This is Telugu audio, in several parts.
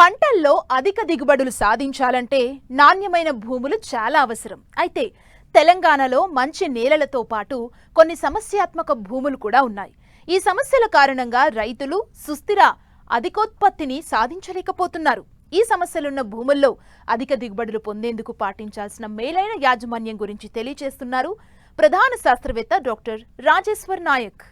పంటల్లో అధిక దిగుబడులు సాధించాలంటే నాణ్యమైన భూములు చాలా అవసరం. అయితే తెలంగాణలో మంచి నేలలతో పాటు కొన్ని సమస్యాత్మక భూములు కూడా ఉన్నాయి. ఈ సమస్యల కారణంగా రైతులు సుస్థిర అధికోత్పత్తిని సాధించలేకపోతున్నారు. ఈ సమస్యలున్న భూముల్లో అధిక దిగుబడులు పొందేందుకు పాటించాల్సిన మేలైన యాజమాన్యం గురించి తెలియజేస్తున్నారు ప్రధాన శాస్త్రవేత్త డాక్టర్ రాజేశ్వర్ నాయక్.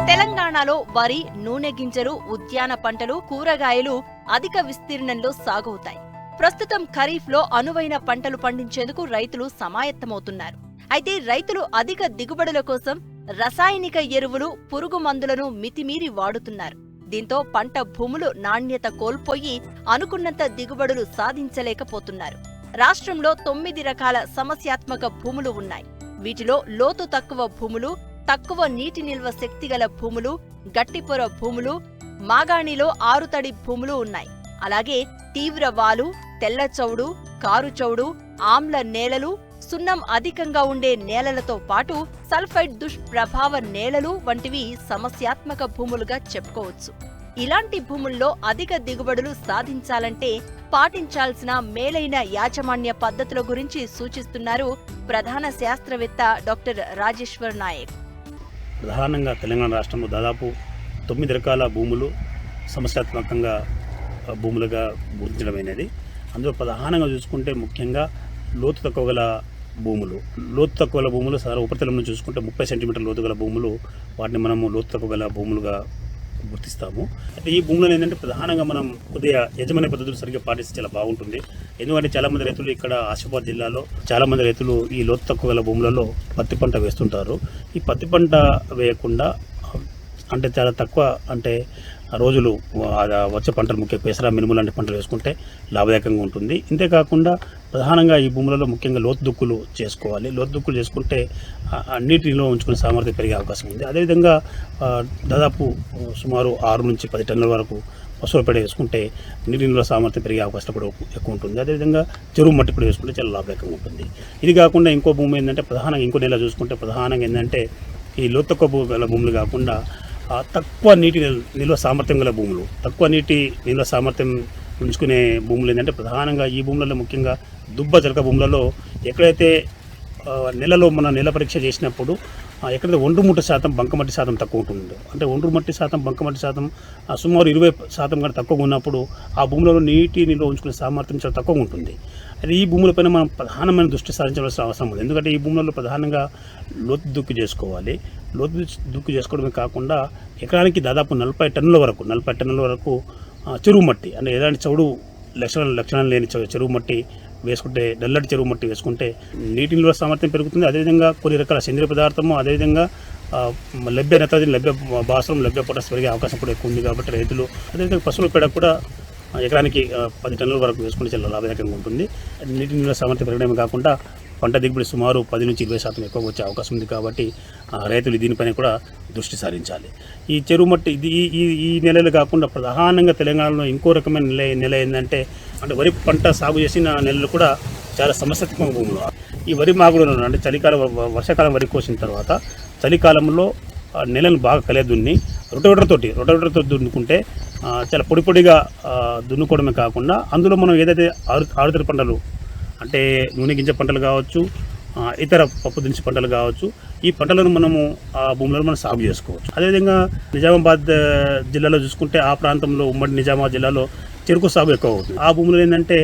తెలంగాణలో వరి, నూనె గింజలు, ఉద్యాన పంటలు, కూరగాయలు అధిక విస్తీర్ణంలో సాగవుతాయి. ప్రస్తుతం ఖరీఫ్ లో అనువైన పంటలు పండించేందుకు రైతులు సమాయత్తమవుతున్నారు. అయితే రైతులు అధిక దిగుబడుల కోసం రసాయనిక ఎరువులు, పురుగు మందులను మితిమీరి వాడుతున్నారు. దీంతో పంట భూములు నాణ్యత కోల్పోయి అనుకున్నంత దిగుబడులు సాధించలేకపోతున్నారు. రాష్ట్రంలో 9 రకాల సమస్యాత్మక భూములు ఉన్నాయి. వీటిలో లోతు తక్కువ భూములు, తక్కువ నీటి నిల్వ శక్తిగల భూములు, గట్టిపొర భూములు, మాగాణిలో ఆరుతడి భూములు ఉన్నాయి. అలాగే తీవ్ర వాలు, తెల్ల చౌడు, కారు చౌడు, ఆమ్ల నేలలు, సున్నం అధికంగా ఉండే నేలలతో పాటు సల్ఫైడ్ దుష్ప్రభావ నేలలు వంటివి సమస్యాత్మక భూములుగా చెప్పుకోవచ్చు. ఇలాంటి భూముల్లో అధిక దిగుబడులు సాధించాలంటే పాటించాల్సిన మేలైన యాజమాన్య పద్ధతుల గురించి సూచిస్తున్నారు ప్రధాన శాస్త్రవేత్త డాక్టర్ రాజేశ్వర్ నాయక్. ప్రధానంగా తెలంగాణ రాష్ట్రంలో దాదాపు 9 రకాల భూములు సమస్యాత్మకంగా భూములుగా గుర్తించడమైనది. అందులో ప్రధానంగా చూసుకుంటే ముఖ్యంగా లోతు తక్కువ గల భూములు. లోతు తక్కువ గల భూములు సాధారణ ఉపరితలం నుంచి చూసుకుంటే 30 సెంటీమీటర్ల లోతు గల భూములు, వాటిని మనము లోతు తక్కువ గల భూములుగా గుర్తిస్తాము. అయితే ఈ భూములను ఏంటంటే ప్రధానంగా మనం కొద్దిగా యజమాన్య పద్ధతులు సరిగ్గా పాటిస్తే చాలా బాగుంటుంది. ఎందుకంటే చాలామంది రైతులు ఇక్కడ ఆసిఫాబాద్ జిల్లాలో చాలామంది రైతులు ఈ లోతు తక్కువ గల భూములలో పత్తి పంట వేస్తుంటారు. ఈ పత్తి పంట వేయకుండా అంటే చాలా తక్కువ అంటే రోజులు వచ్చే పంటలు ముఖ్య పెసర, మినుము లాంటి పంటలు వేసుకుంటే లాభదాయకంగా ఉంటుంది. ఇంతేకాకుండా ప్రధానంగా ఈ భూములలో ముఖ్యంగా లోతు దుక్కులు చేసుకోవాలి. లోతు దుక్కులు చేసుకుంటే నీటి నిల్వ ఉంచుకునే సామర్థ్యం పెరిగే అవకాశం ఉంది. అదేవిధంగా దాదాపు సుమారు 6 నుంచి 10 టన్నుల వరకు పశువుల పేడ వేసుకుంటే నీటి నిల్వ సామర్థ్యం పెరిగే అవకాశం కూడా ఎక్కువ ఉంటుంది. అదేవిధంగా చెరువు మట్టి కూడా వేసుకుంటే చాలా లాభదాయకంగా ఉంటుంది. ఇది కాకుండా ఇంకో భూమి ఏంటంటే ప్రధానంగా ఇంకో నెల చూసుకుంటే ప్రధానంగా ఏంటంటే ఈ లోతు తక్కువ గల భూములు కాకుండా తక్కువ నీటి నిల్వ సామర్థ్యం గల భూములు, తక్కువ నీటి నిల్వ సామర్థ్యం ఉంచుకునే భూములు ఏంటంటే ప్రధానంగా ఈ భూములలో ముఖ్యంగా దుబ్బ జలక భూములలో ఎక్కడైతే నెలలో మన నెల పరీక్ష చేసినప్పుడు ఎక్కడైతే ఒండ్రుమట్టి శాతం, బంకమట్టి శాతం తక్కువ ఉంటుందో, అంటే ఒండ్రుమట్టి శాతం, బంకమట్టి శాతం సుమారు 20% కంటే తక్కువగా ఉన్నప్పుడు ఆ భూములలో నీటి నిల్వ ఉంచుకునే సామర్థ్యం చాలా తక్కువగా ఉంటుంది. అది ఈ భూములపైన మనం ప్రధానమైన దృష్టి సారించవలసిన అవసరం ఉంది. ఎందుకంటే ఈ భూములలో ప్రధానంగా లోతు దుక్కు చేసుకోవాలి. లోతు దుక్కు చేసుకోవడమే కాకుండా ఎకరానికి దాదాపు 40 టన్నుల వరకు చెరువు మట్టి, అంటే ఎలాంటి చౌడు లక్షణాలు లేని చెరువు మట్టి వేసుకుంటే, నల్లటి చెరువు మట్టి వేసుకుంటే నీటి నిల్వ సామర్థ్యం పెరుగుతుంది. అదేవిధంగా కొన్ని రకాల సేంద్రియ పదార్థము, అదేవిధంగా లభ్య నత్రజని, లభ్య భాస్వరం, లభ్య పొటాష్ పెరిగే అవకాశం కూడా ఎక్కువ ఉంది. కాబట్టి రైతులు అదేవిధంగా పశువుల పేడ కూడా ఎకరానికి 10 టన్నుల వరకు వేసుకుంటే చాలా లాభదాయకంగా ఉంటుంది. నీటి నిల్వ సామర్థ్యం పెరగడమే కాకుండా పంట దిగుబడి సుమారు 10 నుంచి 20% ఎక్కువ వచ్చే అవకాశం ఉంది. కాబట్టి రైతులు దీనిపైన కూడా దృష్టి సారించాలి. ఈ చెరువు మట్టి ఈ నెలలు కాకుండా ప్రధానంగా తెలంగాణలో ఇంకో రకమైన నెల ఏంటంటే అంటే వరి పంట సాగు చేసిన నెలలు కూడా చాలా సమస్యాత్మక భూములు. ఈ వరి మాగుడు అంటే చలికాలం, వర్షాకాలం వరి కోసిన తర్వాత చలికాలంలో నెలను బాగా కలియదున్ని రొటవేటర్తో దున్నుకుంటే చాలా పొడిగా దున్నుకోవడమే కాకుండా అందులో మనం ఏదైతే ఆరుతడి పంటలు అంటే నూనె గింజ పంటలు కావచ్చు, ఇతర పప్పు దినుసు పంటలు కావచ్చు, ఈ పంటలను మనము ఆ భూములను మనం సాగు చేసుకోవచ్చు. అదేవిధంగా నిజామాబాద్ జిల్లాలో చూసుకుంటే ఆ ప్రాంతంలో ఉమ్మడి నిజామాబాద్ జిల్లాలో చెరుకు సాగు ఎక్కువ అవుతుంది. ఆ భూములు ఏంటంటే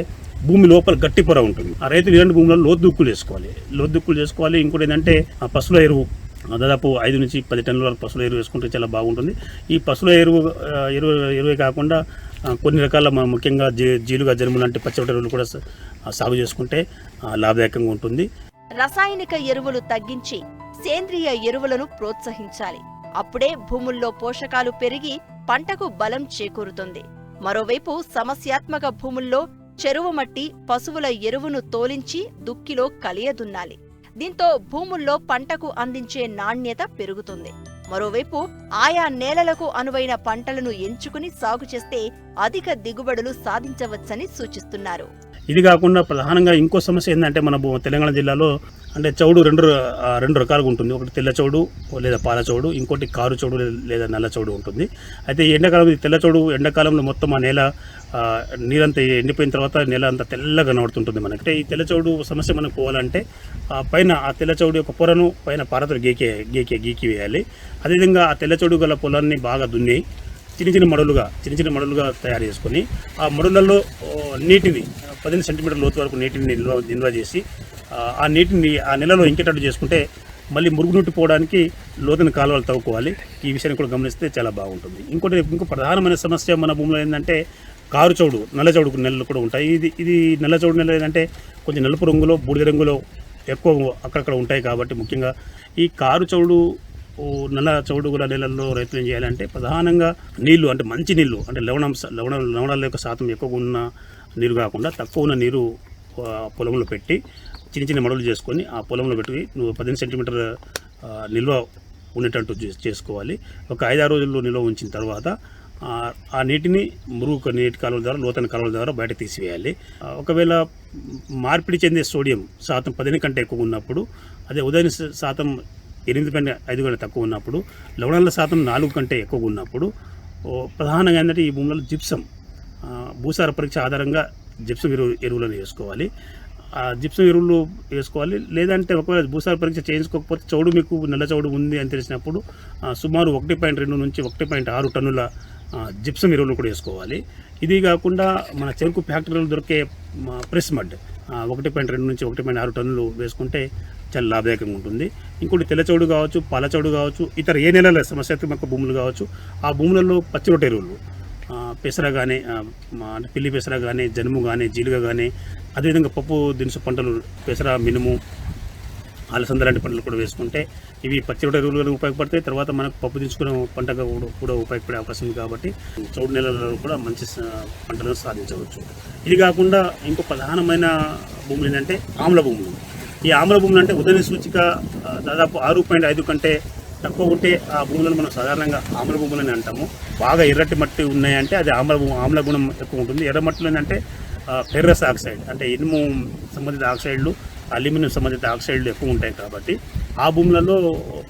భూమి లోపల గట్టి పొర ఉంటుంది. ఆ రైతులు ఇలాంటి భూములలో లోతు దుక్కులు చేసుకోవాలి. ఇంకోటి ఏంటంటే పశువుల ఎరువు దాదాపు 5 నుంచి 10 టన్నుల వరకు పశువుల ఎరువు వేసుకుంటే చాలా బాగుంటుంది. ఈ పశువుల ఎరువే కాకుండా కొన్ని రకాల ముఖ్యంగా జీలుగా, జనుము లాంటి పచ్చటి ఎరువులు కూడా సాగు చేసుకుంటే లాభదాయకంగా ఉంటుంది. రసాయనిక ఎరువులు తగ్గించి సేంద్రియ ఎరువులను ప్రోత్సహించాలి. అప్పుడే భూముల్లో పోషకాలు పెరిగి పంటకు బలం చేకూరుతుంది. మరోవైపు సమస్యాత్మక భూముల్లో చెరువు మట్టి, పశువుల ఎరువును తోలించి దుక్కిలో కలియదున్నాలి. దీంతో భూముల్లో పంటకు అందించే నాణ్యత పెరుగుతుంది. మరోవైపు ఆయా నేలలకు అనువైన పంటలను ఎంచుకుని సాగు చేస్తే అధిక దిగుబడులు సాధించవచ్చని సూచిస్తున్నారు. ఇది కాకుండా ప్రధానంగా ఇంకో సమస్య ఏంటంటే మన తెలంగాణ జిల్లాలో అంటే చౌడు రెండు రకాలుగా ఉంటుంది. ఒకటి తెల్ల చౌడు లేదా పాల చౌడు, ఇంకోటి కారు చౌడు లేదా నల్ల చౌడు ఉంటుంది. అయితే ఈ ఎండాకాలం తెల్ల చౌడు ఎండాకాలంలో మొత్తం ఆ నేల నీరంతా ఎండిపోయిన తర్వాత నేల అంతా తెల్లగా కనబడుతుంటుంది మనకి. అంటే ఈ తెల్ల చౌడు సమస్య మనకు పోవాలంటే పైన ఆ తెల్ల చౌడు యొక్క పొరను పైన పారతో గీకి వేయాలి. అదేవిధంగా ఆ తెల్ల చౌడు గల పొలాన్ని బాగా దున్ని చిన్న చిన్న మడులుగా తయారు చేసుకొని ఆ మడులలో నీటిని 15 సెంటీమీటర్ల లోతు వరకు నీటిని నిల్వ చేసి ఆ నీటిని ఆ నెలలో ఇంకేటట్టు చేసుకుంటే మళ్ళీ మురుగునీటి పోవడానికి లోతైన కాలువలు తవ్వుకోవాలి. ఈ విషయాన్ని కూడా గమనిస్తే చాలా బాగుంటుంది. ఇంకో ప్రధానమైన సమస్య మన భూమిలో ఏంటంటే కారు చౌడు, నల్ల చౌడు నెలలు కూడా ఉంటాయి. ఇది నల్ల చౌడు నెలలు ఏంటంటే కొంచెం నలుపు రంగులో, బూడిద రంగులో ఎక్కువ అక్కడక్కడ ఉంటాయి. కాబట్టి ముఖ్యంగా ఈ కారు చౌడు, నల్ల చౌడు గల నెలల్లో రైతులు ఏం చేయాలంటే ప్రధానంగా నీళ్లు అంటే మంచి నీళ్లు అంటే లవణాల యొక్క శాతం ఎక్కువగా ఉన్న నీరు కాకుండా తక్కువ ఉన్న నీరు పొలంలో పెట్టి చిన్న మడులు చేసుకొని ఆ పొలంలో పెట్టి 15 సెంటీమీటర్ నిల్వ ఉండేటట్టు చేసుకోవాలి. ఒక 5-6 రోజుల్లో నిల్వ ఉంచిన తర్వాత ఆ నీటిని నీటి కాలువల ద్వారా, లోతైన కాలువల ద్వారా బయట తీసివేయాలి. ఒకవేళ మార్పిడి చెందే సోడియం శాతం 10 కంటే ఎక్కువ ఉన్నప్పుడు, అదే ఉదయం శాతం 8.5 కంటే తక్కువ ఉన్నప్పుడు, లవణాల శాతం 4 కంటే ఎక్కువగా ఉన్నప్పుడు ప్రధానంగా ఏంటంటే ఈ భూములలో జిప్సం భూసార పరీక్ష ఆధారంగా జిప్సం ఎరువులను వేసుకోవాలి. ఆ జిప్సం ఎరువులు వేసుకోవాలి. లేదంటే ఒకవేళ భూసార పరీక్ష చేయించుకోకపోతే చౌడు మీకు నల్ల చౌడు ఉంది అని తెలిసినప్పుడు సుమారు 1.2 నుంచి 1.6 టన్నుల జిప్సం ఎరువులు కూడా వేసుకోవాలి. ఇది కాకుండా మన చెరుకు ఫ్యాక్టరీలో దొరికే ప్రెస్ మడ్ 1.2 నుంచి 1.6 టన్నులు వేసుకుంటే చాలా లాభదాయకంగా ఉంటుంది. ఇంకోటి తెల్ల చౌడు కావచ్చు, పాల చౌడు కావచ్చు, ఇతర ఏ నెలల సమస్యాత్మక భూములు కావచ్చు, ఆ భూములలో పచ్చి రొట్టె ఎరువులు పెసర కానీ, పిల్లి పెసర కానీ, జనుము కానీ, జీలుగ కానీ, అదేవిధంగా పప్పు దినుసు పంటలు పెసర, మినుము, అలసంద లాంటి పంటలు కూడా వేసుకుంటే ఇవి పచ్చి రొట్టె ఎరువులు ఉపయోగపడతాయి. తర్వాత మనకు పప్పు దించుకునే పంటగా కూడా ఉపయోగపడే అవకాశం ఉంది. కాబట్టి చౌడు నెలలలో కూడా మంచి పంటలను సాధించవచ్చు. ఇది కాకుండా ఇంకో ప్రధానమైన భూములు ఏంటంటే ఆమ్ల భూములు. ఈ ఆమ్ల భూములు అంటే ఉదయ సూచిక దాదాపు 6.5 కంటే తక్కువ ఉంటే ఆ భూములను మనం సాధారణంగా ఆమ్ల భూములని అంటాము. బాగా ఎర్రటి మట్టి ఉన్నాయంటే అది ఆమ్ల గుణం ఎక్కువ ఉంటుంది. ఎర్ర మట్టిలో ఏంటంటే ఫెర్రస్ ఆక్సైడ్ అంటే ఇనుము సంబంధిత ఆక్సైడ్లు, అల్యూమినియం సంబంధిత ఆక్సైడ్లు ఎక్కువ ఉంటాయి. కాబట్టి ఆ భూములలో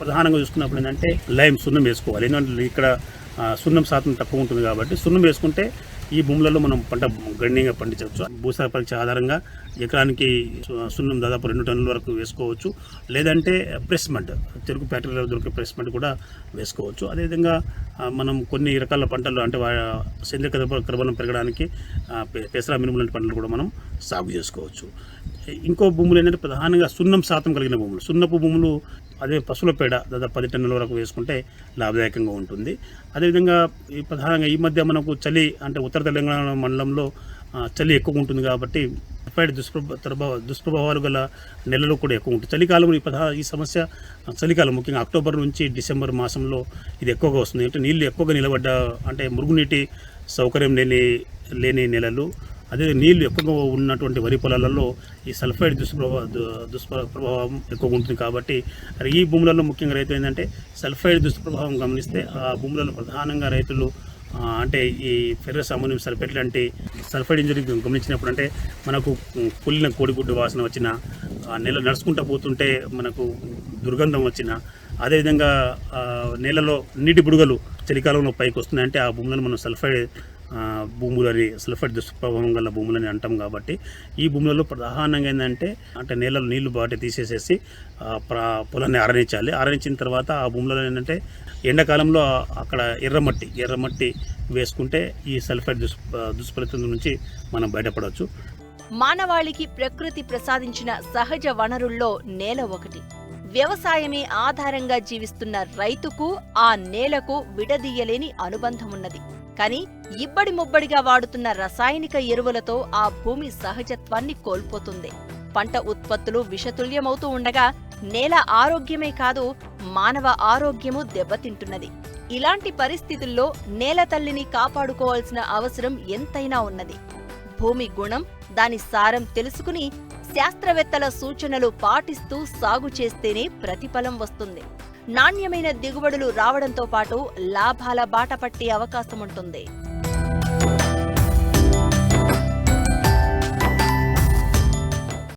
ప్రధానంగా చూసుకున్నప్పుడు ఏంటంటే సున్నం వేసుకోవాలి. ఎందుకంటే ఇక్కడ సున్నం శాతం తక్కువ ఉంటుంది కాబట్టి సున్నం వేసుకుంటే ఈ భూములలో మనం పంట గణనీయంగా పండించవచ్చు. భూసార పరీక్ష ఆధారంగా ఎకరానికి సున్నం దాదాపు 2 టన్నుల వరకు వేసుకోవచ్చు. లేదంటే ప్రెస్ మడ్, చెరుకు ఫ్యాక్టరీలో దొరికే ప్రెస్ మడ్ కూడా వేసుకోవచ్చు. అదేవిధంగా మనం కొన్ని రకాల పంటలు అంటే సేంద్రియ కర్బనం పెరగడానికి పెసర, మినుము లాంటి పంటలు కూడా మనం సాగు చేసుకోవచ్చు. ఇంకో భూములు ఏంటంటే ప్రధానంగా సున్నం శాతం కలిగిన భూములు, సున్నపు భూములు, అదే పశువుల పేడ దాదాపు 10 టన్నుల వరకు వేసుకుంటే లాభదాయకంగా ఉంటుంది. అదేవిధంగా ప్రధానంగా ఈ మధ్య మనకు చలి అంటే ఉత్తర తెలంగాణ మండలంలో చలి ఎక్కువ ఉంటుంది. కాబట్టి సల్ఫైడ్ దుష్ప్రభావాలు గల నెలలు కూడా ఎక్కువ ఉంటుంది. చలికాలం ఈ సమస్య చలికాలం ముఖ్యంగా అక్టోబర్ నుంచి డిసెంబర్ మాసంలో ఇది ఎక్కువగా వస్తుంది. అంటే నీళ్లు ఎక్కువగా నిలబడ్డ అంటే మురుగునీటి సౌకర్యం లేని నెలలు, అదే నీళ్లు ఎక్కువగా ఉన్నటువంటి వరి పొలాలలో ఈ సల్ఫైడ్ దుష్ప్రభావం ఎక్కువగా ఉంటుంది. కాబట్టి ఈ భూములలో ముఖ్యంగా రైతు ఏంటంటే సల్ఫైడ్ దుష్ప్రభావం గమనిస్తే ఆ భూములలో ప్రధానంగా రైతులు అంటే ఈ ఫెర్రస్ అమోనియం సల్ఫేట్ లాంటి సల్ఫైడ్ ఇంజరీ గమనించినప్పుడు అంటే మనకు కుళ్ళిన కోడిగుడ్డు వాసన వచ్చిన, నెల నడుచుకుంటూ పోతుంటే మనకు దుర్గంధం వచ్చిన, అదేవిధంగా నేలలో నీటి బుడగలు చలికాలంలో పైకి వస్తున్నాయంటే ఆ భూములను మనం భూములని సల్ఫైడ్ దుష్ప్రభావం గల భూములని అంటాం. కాబట్టి ఈ భూములలో ప్రధానంగా ఏంటంటే అంటే నేలలో నీళ్లు బాటి తీసేసేసి పొలాన్ని ఆరనించిన తర్వాత ఆ భూములలో ఏంటంటే ఎండాకాలంలో అక్కడ ఎర్రమట్టి వేసుకుంటే ఈ సల్ఫైడ్ దుష్ఫలితం నుంచి మనం బయటపడవచ్చు. మానవాళికి ప్రకృతి ప్రసాదించిన సహజ వనరుల్లో నేల ఒకటి. వ్యవసాయమే ఆధారంగా జీవిస్తున్న రైతుకు ఆ నేలకు విడదీయలేని అనుబంధం ఉన్నది. కానీ ఇబ్బడి ముబ్బడిగా వాడుతున్న రసాయనిక ఎరువులతో ఆ భూమి సహజత్వాన్ని కోల్పోతుంది. పంట ఉత్పత్తులు విషతుల్యమవుతూ ఉండగా నేల ఆరోగ్యమే కాదు, మానవ ఆరోగ్యము దెబ్బతింటున్నది. ఇలాంటి పరిస్థితుల్లో నేల తల్లిని కాపాడుకోవాల్సిన అవసరం ఎంతైనా ఉన్నది. భూమి గుణం, దాని సారం తెలుసుకుని శాస్త్రవేత్తల సూచనలు పాటిస్తూ సాగు చేస్తేనే ప్రతిఫలం వస్తుంది. నాణ్యమైన దిగుబడులు రావడంతో పాటు లాభాల బాట పట్టే అవకాశముంటుంది.